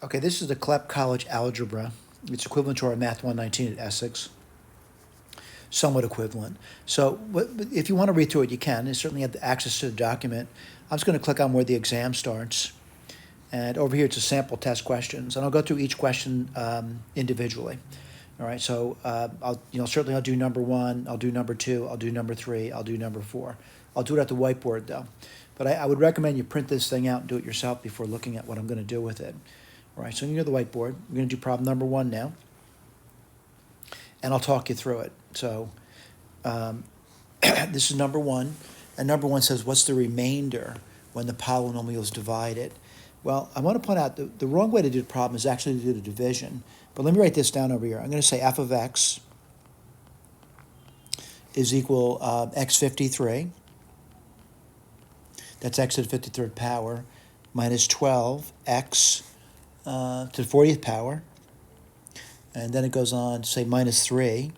Okay, this is the clep college algebra. It's equivalent to our Math 119 at Essex, somewhat equivalent. So if you want to read through it, you can. You certainly have access to the document. I'm just going to click on where the exam starts. And over here, it's a sample test questions. And I'll go through each question individually. All right, so certainly I'll do number one, I'll do number two, I'll do number three, I'll do number four. I'll do it at the whiteboard though. But I would recommend you print this thing out and do it yourself before looking at what I'm going to do with it. All right, so you go to the whiteboard. We're going to do problem number one now. And I'll talk you through it. So this is number one. And number one says, what's the remainder when the polynomial is divided? Well, I want to point out the wrong way to do the problem is actually to do the division. But let me write this down over here. I'm going to say f of x is equal x53. That's x to the 53rd power minus 12x to the 40th power. And then it goes on to say minus 3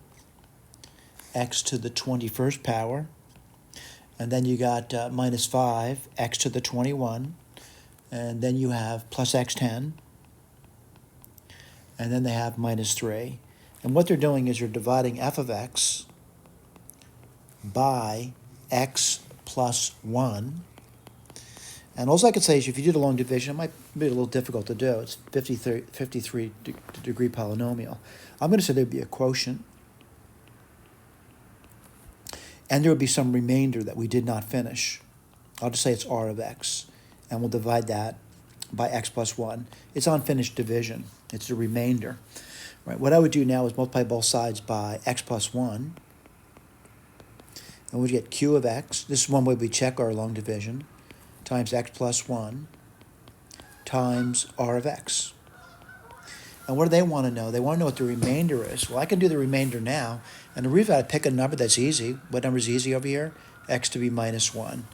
x to the 21st power. And then you got minus 5 x to the 21. And then you have plus x10. And then they have minus 3. And what they're doing is you're dividing f of x by x plus 1. And all I could say is if you do the long division, it might be a little difficult to do. It's 53 degree polynomial. I'm going to say there'd be a quotient. And there would be some remainder that we did not finish. I'll just say it's r of x. And we'll divide that by x plus 1. It's unfinished division. It's the remainder. Right. What I would do now is multiply both sides by x plus 1. And we get q of x. This is one way we check our long division. Times x plus 1 times r of x. And what do they want to know? They want to know what the remainder is. Well, I can do the remainder now. And the reason I pick a number that's easy. What number is easy over here? X to be minus 1.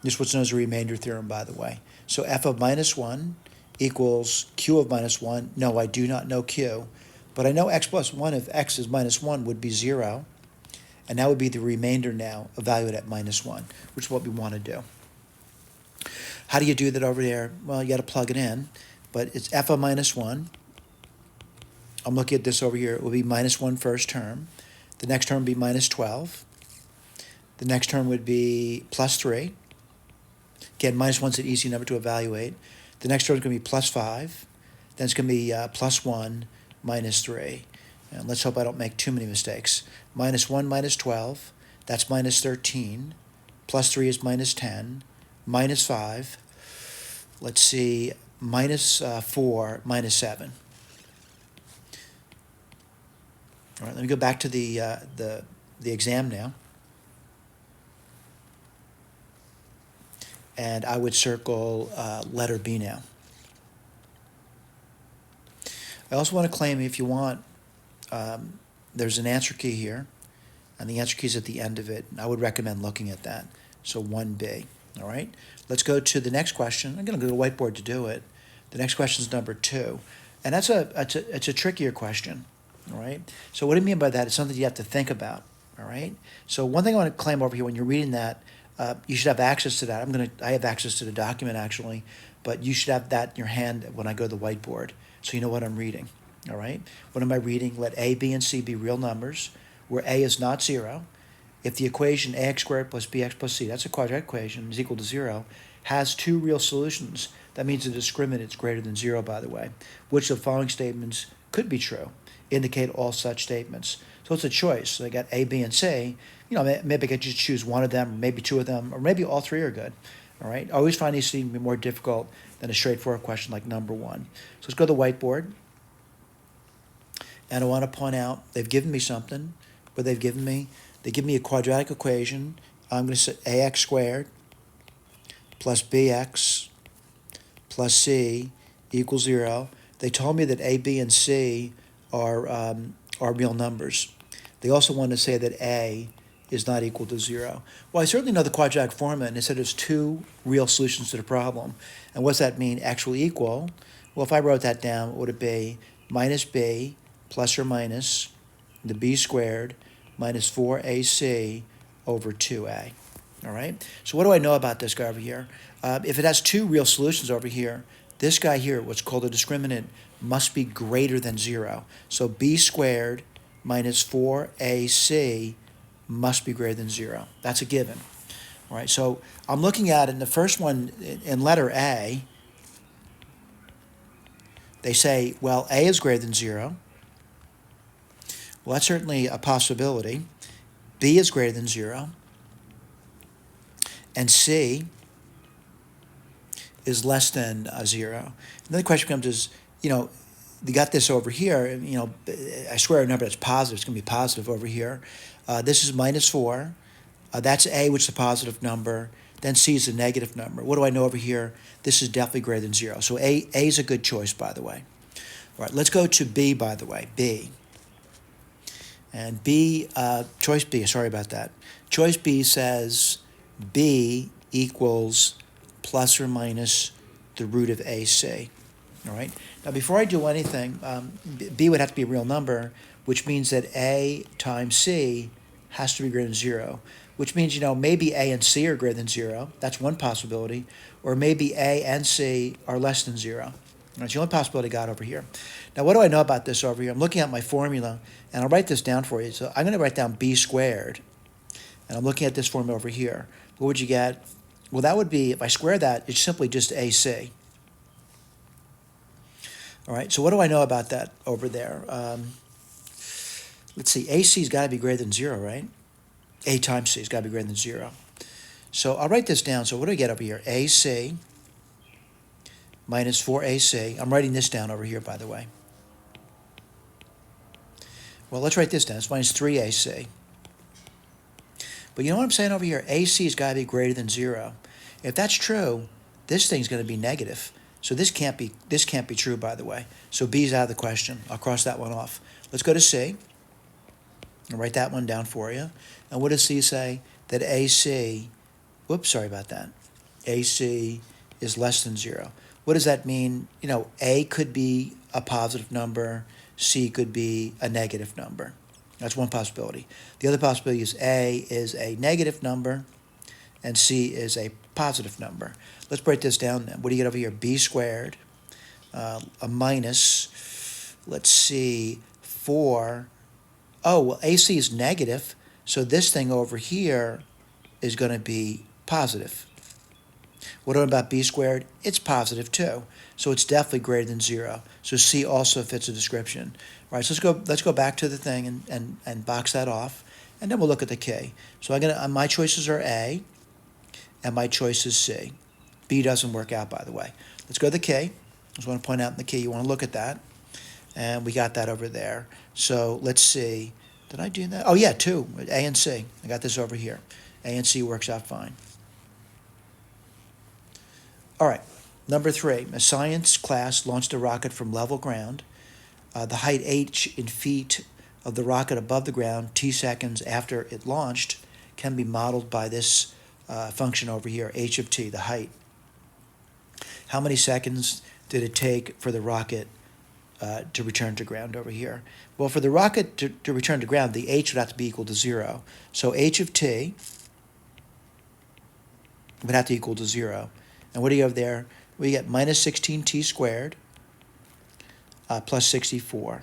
This is what's known as the remainder theorem, by the way. So f of minus 1 equals q of minus 1. No, I do not know q. But I know x plus 1 if x is minus 1 would be 0. And that would be the remainder now evaluated at minus 1, which is what we want to do. How do you do that over there? Well, you got to plug it in. But it's f of minus 1. I'm looking at this over here. It will be minus 1 first term. The next term would be minus 12. The next term would be plus 3. Again, minus 1 is an easy number to evaluate. The next term is going to be plus 5. Then it's going to be plus 1 minus 3. And let's hope I don't make too many mistakes. Minus 1 minus 12. That's minus 13. Plus 3 is minus 10. Minus 5. Let's see. Minus 4 minus 7. All right, let me go back to the exam now. And I would circle letter B now. I also want to claim, if you want, there's an answer key here, and the answer key is at the end of it. I would recommend looking at that. So 1B. All right, let's go to the next question. I'm going to go to the whiteboard to do it. The next question is number 2, and it's a trickier question. All right. So what do you mean by that? It's something you have to think about. All right. So one thing I want to claim over here when you're reading that, you should have access to that. I have access to the document actually, but you should have that in your hand when I go to the whiteboard, so you know what I'm reading. All right. What am I reading? Let A, B, and C be real numbers, where A is not 0. If the equation ax squared plus bx plus c, that's a quadratic equation, is equal to 0, has 2 real solutions. That means the discriminant is greater than 0, by the way. Which of the following statements could be true? Indicate all such statements. So it's a choice. So I got A, B, and C. Maybe I could just choose one of them, or maybe 2 of them, or maybe all 3 are good. All right. I always find these to be more difficult than a straightforward question like number 1. So let's go to the whiteboard. And I want to point out they've given me something. What they've given me, they give me a quadratic equation. I'm going to say ax squared plus bx plus c equals 0. They told me that A, B, and C are real numbers. They also want to say that A is not equal to 0. Well, I certainly know the quadratic formula, and it said there's 2 real solutions to the problem. And what does that mean, actually equal? Well, if I wrote that down, what would it be? Minus B plus or minus the b squared minus 4ac over 2a. All right? So what do I know about this guy over here? If it has 2 real solutions over here, this guy here, what's called a discriminant, must be greater than 0. So b squared minus 4ac must be greater than 0. That's a given. All right, so I'm looking at in the first one, in letter A, they say, well, a is greater than 0. Well, that's certainly a possibility. B is greater than 0. And C is less than 0. And then the question becomes is, you got this over here, I swear a number that's positive, it's going to be positive over here. This is minus 4. That's A, which is a positive number. Then C is a negative number. What do I know over here? This is definitely greater than 0. So A is a good choice, by the way. All right, let's go to B, by the way, B. And B, choice B, sorry about that. Choice B says B equals plus or minus the root of AC. All right. Now, before I do anything, B would have to be a real number, which means that A times C has to be greater than 0, which means, maybe A and C are greater than 0. That's one possibility. Or maybe A and C are less than 0. That's the only possibility I got over here. Now, what do I know about this over here? I'm looking at my formula, and I'll write this down for you. So I'm going to write down b squared, and I'm looking at this formula over here. What would you get? Well, that would be, if I square that, it's simply just AC. All right, so what do I know about that over there? Let's see, AC's got to be greater than 0, right? A times C has got to be greater than 0. So I'll write this down. So what do I get over here? AC minus 4AC. I'm writing this down over here, by the way. Well, let's write this down. It's minus 3AC. But you know what I'm saying over here? AC has got to be greater than 0. If that's true, this thing's going to be negative. So this can't be true, by the way. So B's out of the question. I'll cross that one off. Let's go to C. I'll write that one down for you. And what does C say? That AC, whoops, sorry about that. AC is less than 0. What does that mean? A could be a positive number. C could be a negative number. That's one possibility. The other possibility is A is a negative number and C is a positive number. Let's break this down then. What do you get over here? B squared, a minus, let's see, 4. Oh, well, AC is negative, so this thing over here is going to be positive. What about b squared? It's positive too, so it's definitely greater than 0. So C also fits the description. All right, so let's go back to the thing and box that off, and then we'll look at the K. So my choices are A, and my choice is C. B doesn't work out, by the way. Let's go to the K. I just want to point out in the K, you want to look at that, and we got that over there. So let's see. Did I do that? Oh yeah, 2. A and C. I got this over here. A and C works out fine. All right, number 3, a science class launched a rocket from level ground. The height h in feet of the rocket above the ground, t seconds after it launched, can be modeled by this function over here, h of t, the height. How many seconds did it take for the rocket to return to ground over here? Well, for the rocket to return to ground, the h would have to be equal to 0. So h of t would have to equal to 0. And what do you have there? We get minus 16t squared plus 64.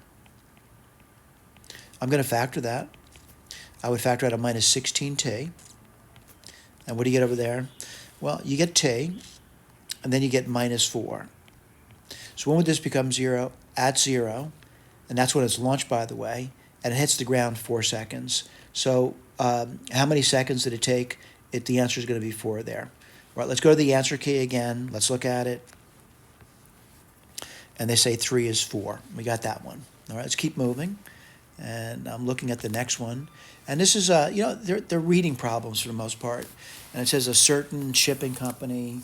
I'm going to factor that. I would factor out a minus 16t. And what do you get over there? Well, you get t, and then you get minus 4. So when would this become 0? At 0, and that's when it's launched, by the way, and it hits the ground 4 seconds. So how many seconds did it take? The answer is going to be 4 there. All right, let's go to the answer key again. Let's look at it. And they say 3 is 4. We got that one. All right, let's keep moving. And I'm looking at the next one. And this is, they're reading problems for the most part. And it says a certain shipping company,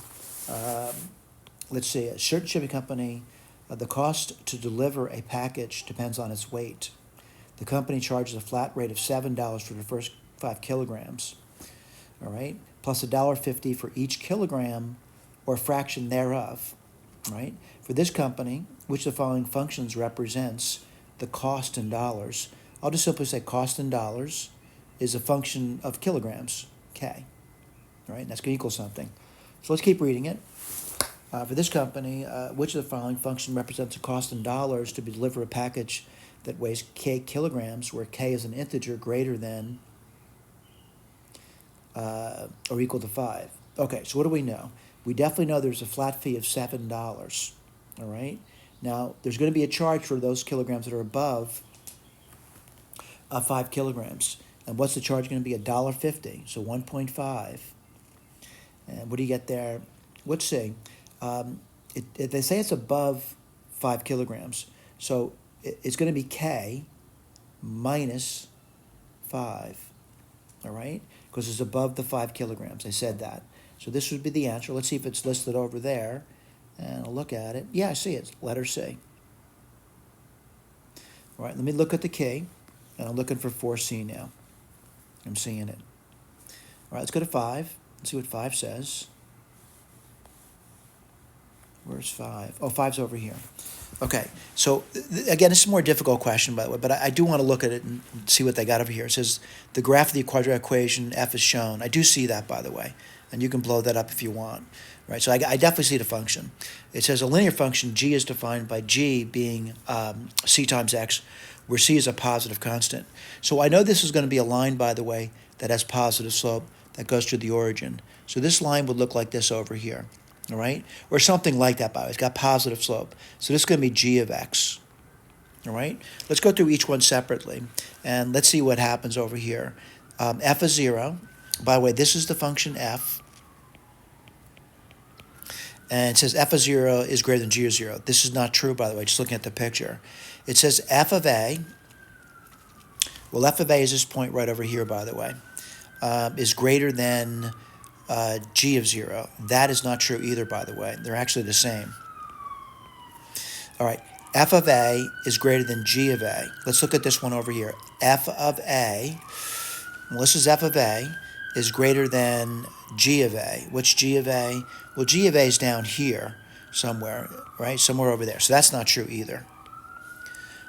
let's see, a certain shipping company, the cost to deliver a package depends on its weight. The company charges a flat rate of $7 for the first 5 kilograms. All right, plus $1.50 for each kilogram or fraction thereof. Right? For this company, which the following functions represents the cost in dollars, I'll just simply say cost in dollars is a function of kilograms, K. All right, and that's going to equal something. So let's keep reading it. For this company, which of the following function represents a cost in dollars to be delivered a package that weighs k kilograms, where k is an integer greater than or equal to 5? Okay, so what do we know? We definitely know there's a flat fee of $7. All right. Now, there's going to be a charge for those kilograms that are above 5 kilograms. And what's the charge going to be? $1.50. So 1.5. And what do you get there? Let's see. They say it's above 5 kilograms. So it's going to be K minus 5. All right? Because it's above the 5 kilograms. I said that. So this would be the answer. Let's see if it's listed over there. And I'll look at it. Yeah, I see it. Letter C. All right, let me look at the key. And I'm looking for 4C now. I'm seeing it. All right, let's go to 5. Let's see what 5 says. Where's 5? Oh, 5's over here. Okay, so again, this is a more difficult question, by the way, but I do want to look at it and see what they got over here. It says the graph of the quadratic equation f is shown. I do see that, by the way, and you can blow that up if you want. Right, so I definitely see the function. It says a linear function g is defined by g being c times x, where c is a positive constant. So I know this is going to be a line, by the way, that has positive slope that goes to the origin. So this line would look like this over here. All right, or something like that, by the way. It's got positive slope. So this is going to be g of x. All right, let's go through each one separately, and let's see what happens over here. F is 0. By the way, this is the function f. And it says f of 0 is greater than g of 0. This is not true, by the way, just looking at the picture. It says f of a, well, f of a is this point right over here, by the way, is greater than g of 0. That is not true either, by the way. They're actually the same. All right, f of a is greater than g of a. Let's look at this one over here. F of a, well, this is f of a, is greater than g of a. What's g of a? Well, g of a is down here somewhere, right? Somewhere over there. So that's not true either.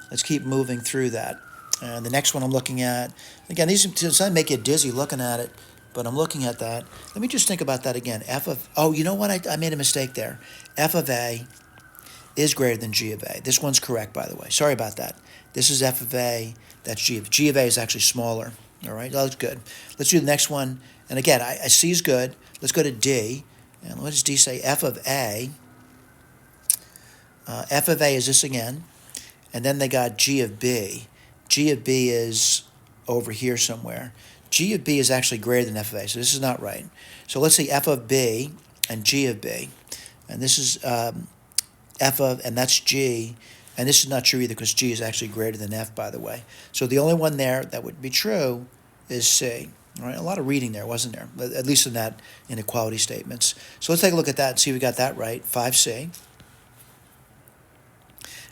Let's keep moving through that. And the next one I'm looking at, again, these sometimes make you dizzy looking at it, but I'm looking at that. Let me just think about that again. F of, oh, you know what? I made a mistake there. F of a is greater than g of a. This one's correct, by the way. Sorry about that. This is f of a. That's g of a is actually smaller. All right, that's good. Let's do the next one. And again, I C is good. Let's go to D. And what does D say? F of A. F of A is this again. And then they got G of B. G of B is over here somewhere. G of B is actually greater than f of A, so this is not right. So let's see f of B and G of B. And this is f of, and that's G. And this is not true either because G is actually greater than F, by the way. So the only one there that would be true is C. All right, a lot of reading there, wasn't there? At least in that inequality statements. So let's take a look at that and see if we got that right. 5C.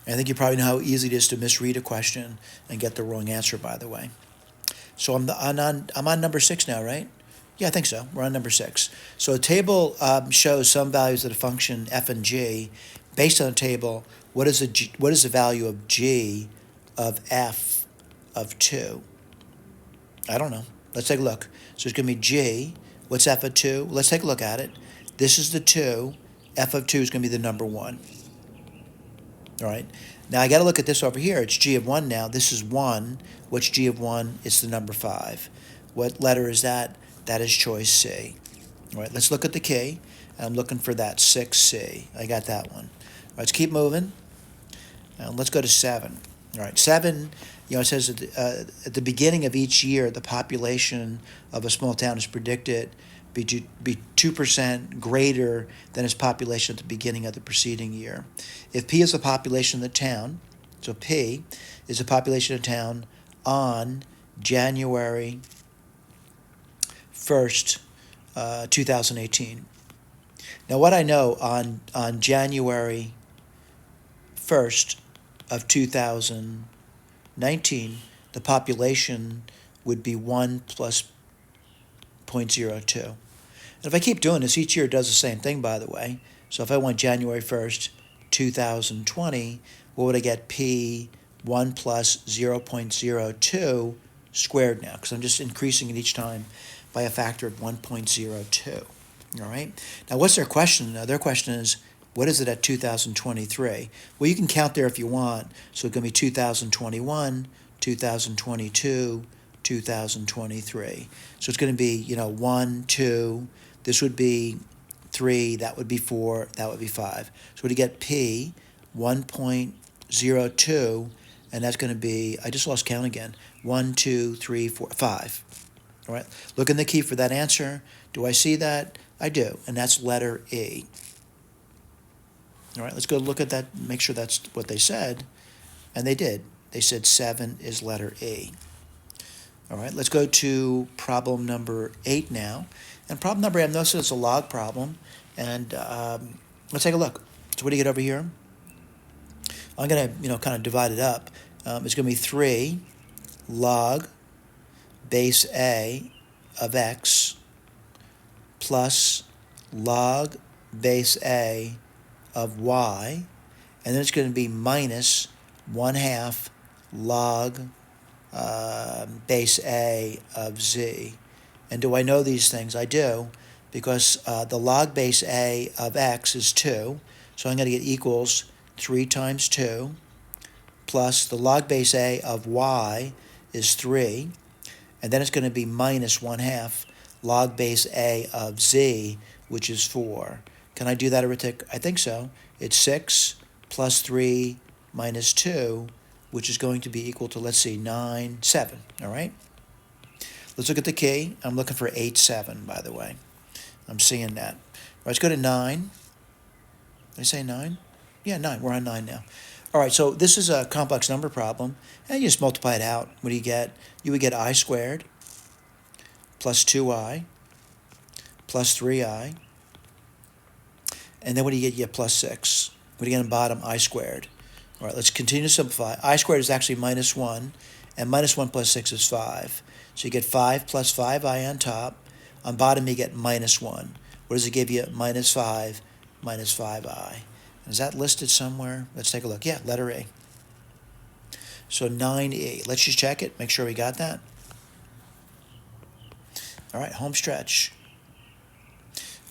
And I think you probably know how easy it is to misread a question and get the wrong answer, by the way. So I'm on number 6 now, right? Yeah, I think so. We're on number 6. So a table shows some values of the function f and g. Based on the table, what is the value of g of f of 2? I don't know. Let's take a look. So it's going to be g. What's f of 2? Let's take a look at it. This is the 2. F of 2 is going to be the number 1. All right. Now I got to look at this over here. It's g of 1 now. This is 1. What's g of 1? It's the number 5. What letter is that? That is choice C. All right. Let's look at the key. I'm looking for that 6C. I got that one. All right, let's keep moving. Let's go to 7. All right, 7, it says at the beginning of each year, the population of a small town is predicted be 2% greater than its population at the beginning of the preceding year. If P is the population of the town, so P is the population of the town on January 1st, 2018. Now, what I know on January 1st of 2019, the population would be 1 plus 0.02. And if I keep doing this, each year it does the same thing, by the way. So if I went January 1st, 2020, what would I get? P 1 plus 0.02 squared now, because I'm just increasing it each time by a factor of 1.02. All right. Now, what's their question? Their question is What is it at 2023? Well, you can count there if you want. So it's going to be 2021, 2022, 2023. So it's going to be, 1, 2. This would be 3. That would be 4. That would be 5. So we get P, 1.02, and that's going to be, I just lost count again, 1, 2, 3, 4, 5. All right, look in the key for that answer. Do I see that? I do, and that's letter E. All right, let's go look at that, make sure that's what they said, and they did. They said 7 is letter E. All right, let's go to problem number 8 now. And problem number 8, I've noticed it's a log problem, and let's take a look. So what do you get over here? I'm going to, kind of divide it up. It's going to be 3 log base A of x plus log base A of y, and then it's going to be minus 1/2 log base A of z. And do I know these things? I do, because the log base A of x is 2, so I'm going to get equals 3 times 2, plus the log base A of y is 3, and then it's going to be minus 1/2 log base A of z, which is 4. Can I do that arithmetic? I think so. It's 6 plus 3 minus 2, which is going to be equal to, let's see, 9, 7, all right? Let's look at the key. I'm looking for 8, 7, by the way. I'm seeing that. All right, let's go to 9. Did I say 9? Yeah, 9. We're on 9 now. All right, so this is a complex number problem, and you just multiply it out. What do you get? You would get I squared plus 2I plus 3I, and then what do you get? You get plus 6. What do you get on the bottom? I squared. All right, let's continue to simplify. I squared is actually minus 1, and minus 1 plus 6 is 5. So you get 5 plus 5I on top. On bottom, you get minus 1. What does it give you? Minus 5 minus 5I. Is that listed somewhere? Let's take a look. Yeah, letter A. So 9E. Let's just check it, make sure we got that. All right, home stretch.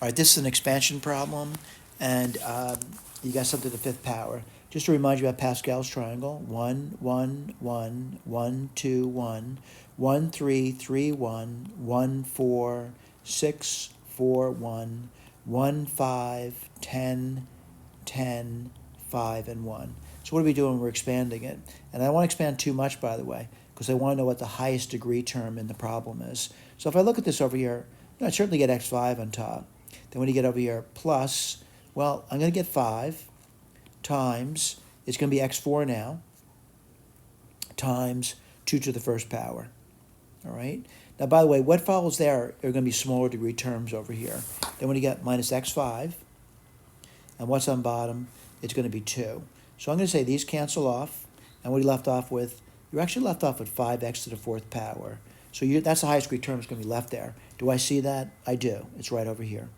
All right, this is an expansion problem, and you got something to the 5th power. Just to remind you about Pascal's triangle: 1, 1, 1, 1, 2, 1, 1, 3, 3, 1, 1, 4, 6, 4, 1, 1, 5, 10, 10, 5, and 1. So what are we doing? We're expanding it. And I don't want to expand too much, by the way, because I want to know what the highest degree term in the problem is. So if I look at this over here, I certainly get x5 on top. Then when you get over here, plus, well, I'm going to get 5 times, it's going to be x4 now, times 2 to the 1st power. All right? Now, by the way, what follows there are going to be smaller degree terms over here. Then when you get minus x5, and what's on bottom, it's going to be 2. So I'm going to say these cancel off, and what are you left off with? You're actually left off with 5x to the 4th power. So that's the highest degree term that's going to be left there. Do I see that? I do. It's right over here.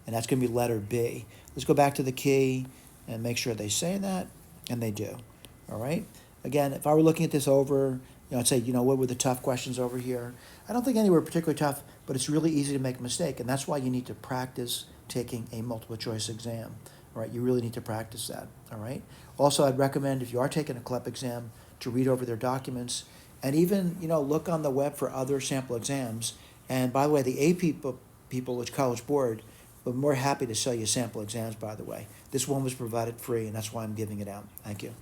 And that's going to be letter B. Let's go back to the key and make sure they say that, and they do. All right? Again, if I were looking at this over, I'd say, what were the tough questions over here? I don't think any were particularly tough, but it's really easy to make a mistake, and that's why you need to practice taking a multiple choice exam. All right? You really need to practice that. All right? Also, I'd recommend, if you are taking a clep exam, to read over their documents, and even, look on the web for other sample exams. And by the way, the AP people, which College Board, we're more happy to sell you sample exams, by the way. This one was provided free, and that's why I'm giving it out. Thank you.